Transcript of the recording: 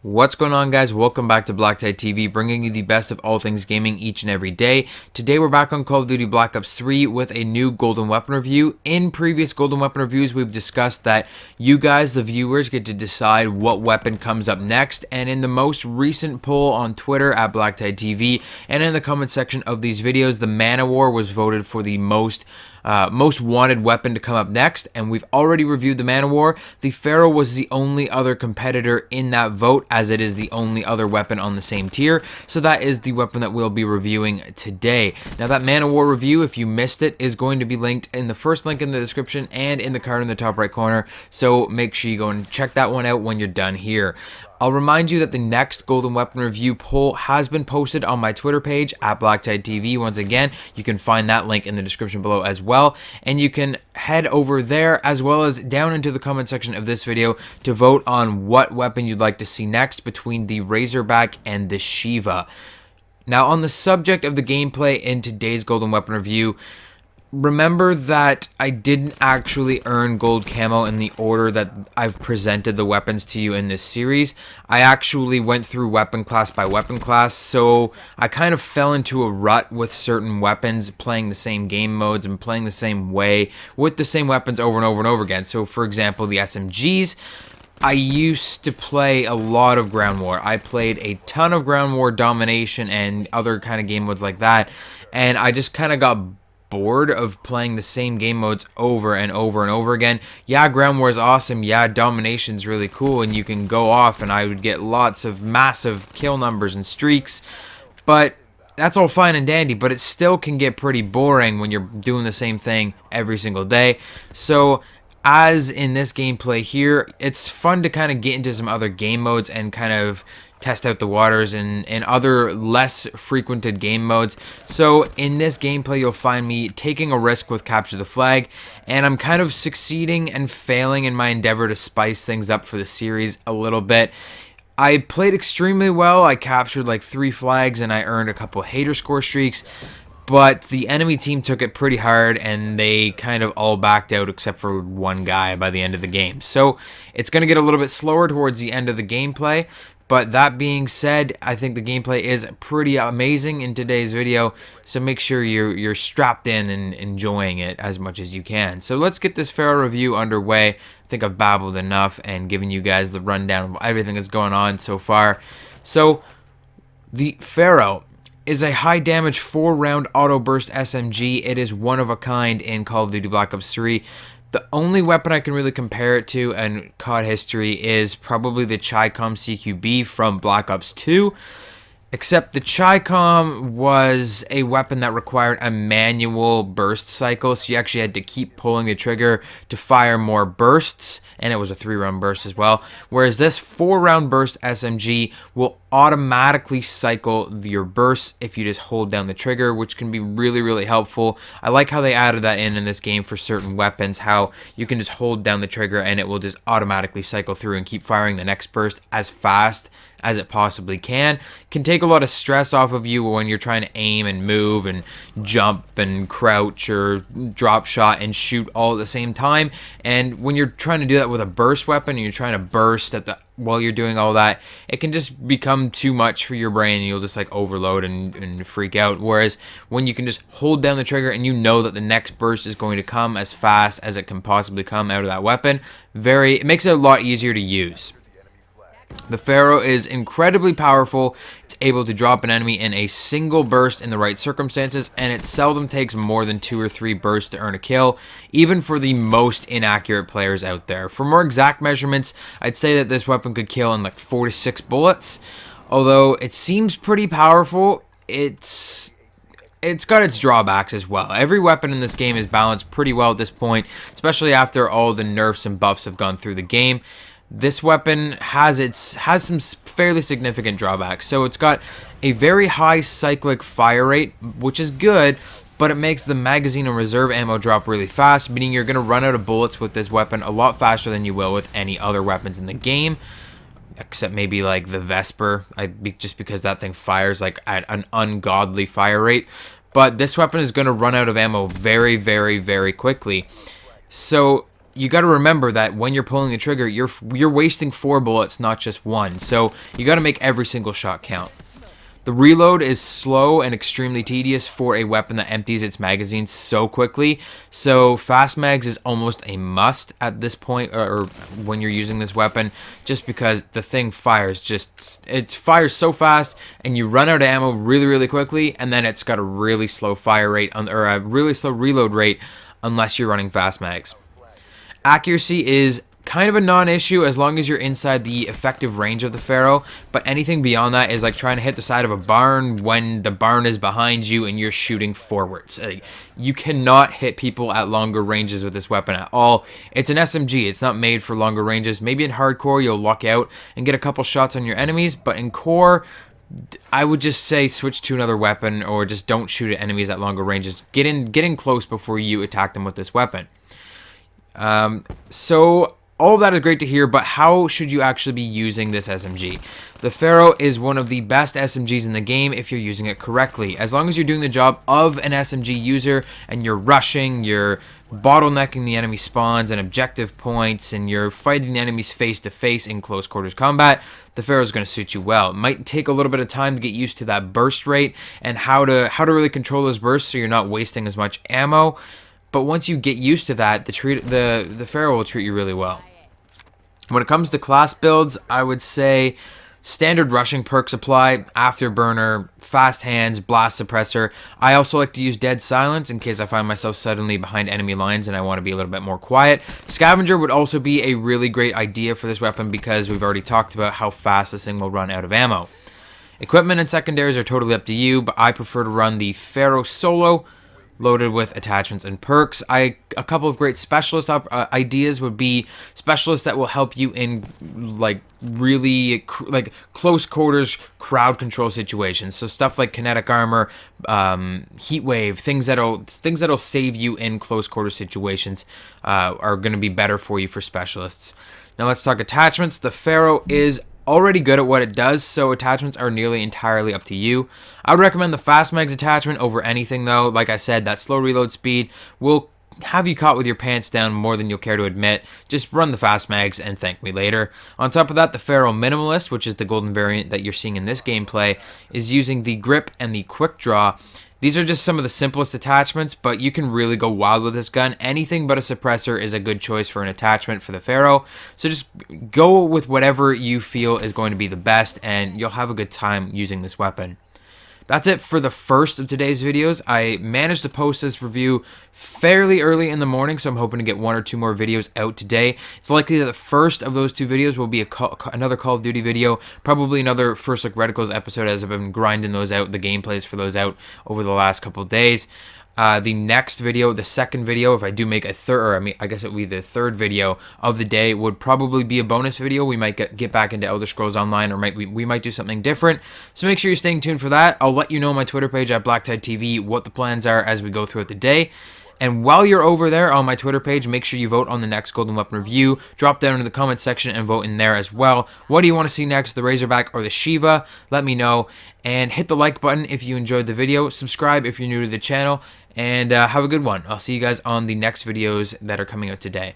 What's going on, guys? Welcome back to BlackTideTV, bringing you the best of all things gaming each and every day. Today we're back on Call of Duty Black Ops 3 with a new Golden Weapon review. In previous Golden Weapon reviews, we've discussed that you guys, the viewers, get to decide what weapon comes up next. And in the most recent poll on Twitter at BlackTideTV and in the comment section of these videos, the Man-O-War was voted for the most wanted weapon to come up next, and we've already reviewed the Man-O-War. The Pharo was the only other competitor in that vote, as it is the only other weapon on the same tier, so that is the weapon that we'll be reviewing today. Now, that Man-O-War review, if you missed it, is going to be linked in the first link in the description and in the card in the top right corner, so make sure you go and check that one out when you're done here. I'll remind you that the next Golden Weapon Review poll has been posted on my Twitter page at BlackTideTV. Once again, you can find that link in the description below as well. And you can head over there as well as down into the comment section of this video to vote on what weapon you'd like to see next between the Razorback and the Shiva. Now, on the subject of the gameplay in today's Golden Weapon Review, remember that I didn't actually earn gold camo in the order that I've presented the weapons to you in this series. I actually went through weapon class by weapon class, so I kind of fell into a rut with certain weapons, playing the same game modes and playing the same way with the same weapons over and over and over again. So for example, the SMGs, I used to play a lot of ground war. I played a ton of ground war, domination, and other kind of game modes like that, and I just kind of got bored of playing the same game modes over and over and over again. Yeah, ground war is awesome. Yeah, domination's really cool and you can go off and I would get lots of massive kill numbers and streaks, but that's all fine and dandy, but it still can get pretty boring when you're doing the same thing every single day. So as in this gameplay here, it's fun to kind of get into some other game modes and kind of test out the waters in other less frequented game modes. So in this gameplay, you'll find me taking a risk with Capture the Flag, and I'm kind of succeeding and failing in my endeavor to spice things up for the series a little bit. I played extremely well. I captured like 3 flags and I earned a couple hater score streaks, but the enemy team took it pretty hard and they kind of all backed out except for one guy by the end of the game. So it's going to get a little bit slower towards the end of the gameplay. But that being said, I think the gameplay is pretty amazing in today's video, so make sure you're strapped in and enjoying it as much as you can. So let's get this Pharo review underway. I think I've babbled enough and given you guys the rundown of everything that's going on so far. So the Pharo is a high damage 4-round auto burst SMG. It is one of a kind in Call of Duty Black Ops 3. The only weapon I can really compare it to in COD history is probably the Chi-Com CQB from Black Ops 2, except the Chi-Com was a weapon that required a manual burst cycle, so you actually had to keep pulling the trigger to fire more bursts, and it was a 3-round burst as well, whereas this 4-round burst SMG will automatically cycle your bursts if you just hold down the trigger, which can be really, really helpful. I like how they added that in this game for certain weapons, how you can just hold down the trigger and it will just automatically cycle through and keep firing the next burst as fast as it possibly can take a lot of stress off of you when you're trying to aim and move and jump and crouch or drop shot and shoot all at the same time. And when you're trying to do that with a burst weapon and you're trying to burst at the while you're doing all that, it can just become too much for your brain and you'll just like overload and freak out. Whereas when you can just hold down the trigger and you know that the next burst is going to come as fast as it can possibly come out of that weapon, it makes it a lot easier to use. The Pharo is incredibly powerful. It's able to drop an enemy in a single burst in the right circumstances, and it seldom takes more than 2 or 3 bursts to earn a kill, even for the most inaccurate players out there. For more exact measurements, I'd say that this weapon could kill in like 4 to 6 bullets. Although it seems pretty powerful, it's got its drawbacks as well. Every weapon in this game is balanced pretty well at this point, especially after all the nerfs and buffs have gone through the game. This weapon has some fairly significant drawbacks. So it's got a very high cyclic fire rate, which is good, but it makes the magazine and reserve ammo drop really fast, meaning you're going to run out of bullets with this weapon a lot faster than you will with any other weapons in the game, except maybe like the Vesper, just because that thing fires like at an ungodly fire rate. But this weapon is going to run out of ammo very, very, very quickly. So you got to remember that when you're pulling the trigger, you're wasting 4 bullets, not just 1. So you got to make every single shot count. The reload is slow and extremely tedious for a weapon that empties its magazines so quickly. So fast mags is almost a must at this point, or when you're using this weapon, just because the thing fires it fires so fast, and you run out of ammo really, really quickly, and then it's got a really slow fire rate or a really slow reload rate unless you're running fast mags. Accuracy is kind of a non-issue as long as you're inside the effective range of the Pharo, but anything beyond that is like trying to hit the side of a barn when the barn is behind you and you're shooting forwards. You cannot hit people at longer ranges with this weapon at all. It's an SMG, it's not made for longer ranges. Maybe in hardcore you'll luck out and get a couple shots on your enemies, but in core, I would just say switch to another weapon, or just don't shoot at enemies at longer ranges. Get in close before you attack them with this weapon. So all of that is great to hear, but how should you actually be using this SMG? The Pharo is one of the best SMGs in the game if you're using it correctly. As long as you're doing the job of an SMG user and you're rushing, you're bottlenecking the enemy spawns and objective points, and you're fighting the enemies face to face in close quarters combat, the Pharo is going to suit you well. It might take a little bit of time to get used to that burst rate and how to really control those bursts so you're not wasting as much ammo. But once you get used to that, the Pharo will treat you really well. When it comes to class builds, I would say standard rushing perks apply, afterburner, fast hands, blast suppressor. I also like to use dead silence in case I find myself suddenly behind enemy lines and I want to be a little bit more quiet. Scavenger would also be a really great idea for this weapon because we've already talked about how fast this thing will run out of ammo. Equipment and secondaries are totally up to you, but I prefer to run the Pharo solo, loaded with attachments and perks. A couple of great specialist ideas would be specialists that will help you in like really close quarters crowd control situations. So stuff like kinetic armor, heat wave, things that'll save you in close quarter situations are going to be better for you for specialists. Now let's talk attachments. The Pharo is already good at what it does, so attachments are nearly entirely up to you. I would recommend the fast mags attachment over anything though. Like I said, that slow reload speed will have you caught with your pants down more than you'll care to admit. Just run the fast mags and thank me later. On top of that, the Pharo Minimalist, which is the golden variant that you're seeing in this gameplay, is using the grip and the quick draw. These are just some of the simplest attachments, but you can really go wild with this gun. Anything but a suppressor is a good choice for an attachment for the Pharo. So just go with whatever you feel is going to be the best, and you'll have a good time using this weapon. That's it for the first of today's videos. I managed to post this review fairly early in the morning, so I'm hoping to get 1 or 2 more videos out today. It's likely that the first of those 2 videos will be another Call of Duty video, probably another First Look Reticles episode, as I've been grinding those out, the gameplays for those out over the last couple of days. The next video, the second video, if I do make a third, or I guess it would be the third video of the day, would probably be a bonus video. We might get back into Elder Scrolls Online, or we might do something different. So make sure you're staying tuned for that. I'll let you know on my Twitter page at BlackTideTV what the plans are as we go throughout the day. And while you're over there on my Twitter page, make sure you vote on the next Golden Weapon review. Drop down into the comment section and vote in there as well. What do you want to see next, the Razorback or the Shiva? Let me know. And hit the like button if you enjoyed the video. Subscribe if you're new to the channel. And have a good one. I'll see you guys on the next videos that are coming out today.